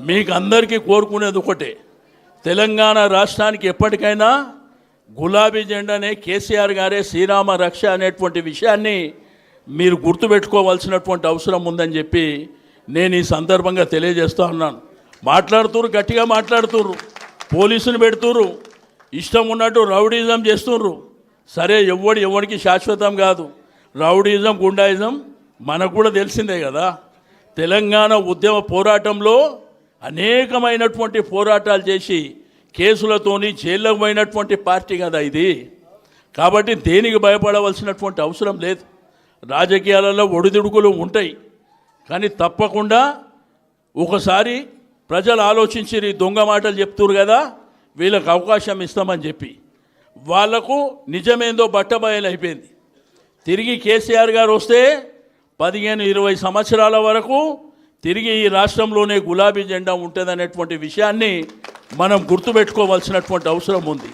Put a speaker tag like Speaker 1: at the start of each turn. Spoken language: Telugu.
Speaker 1: మీకు అందరికీ కోరుకునేది ఒకటే, తెలంగాణ రాష్ట్రానికి ఎప్పటికైనా గులాబీ జెండానే కేసీఆర్ గారే శ్రీరామ రక్ష అనేటువంటి విషయాన్ని మీరు గుర్తుపెట్టుకోవాల్సినటువంటి అవసరం ఉందని చెప్పి నేను ఈ సందర్భంగా తెలియజేస్తూ ఉన్నాను. మాట్లాడుతుర్రు, గట్టిగా మాట్లాడుతుర్రు, పోలీసులు పెడుతుర్రు, ఇష్టం ఉన్నట్టు రౌడీజం చేస్తుర్రు. సరే, ఎవరికి శాశ్వతం కాదు. రౌడీజం, గుండాయిజం మనకు కూడా తెలిసిందే కదా. తెలంగాణ ఉద్యమ పోరాటంలో అనేకమైనటువంటి పోరాటాలు చేసి కేసులతోని జైల్లోకి పోయినటువంటి పార్టీ కదా ఇది. కాబట్టి దేనికి భయపడవలసినటువంటి అవసరం లేదు. రాజకీయాలలో ఒడిదుడుకులు ఉంటాయి, కానీ తప్పకుండా ఒకసారి ప్రజలు ఆలోచించి దొంగ మాటలు చెప్తున్నారు కదా, వీళ్ళకు అవకాశం ఇస్తామని చెప్పి వాళ్లకు నిజమేందో బట్టబయలు అయిపోయింది. తిరిగి కేసీఆర్ గారు వస్తే 15-20 సంవత్సరాల వరకు తిరిగి ఈ రాష్ట్రంలోనే గులాబీ జెండా ఉంటుందనేటువంటి విషయాన్ని మనం గుర్తుపెట్టుకోవాల్సినటువంటి అవసరం ఉంది.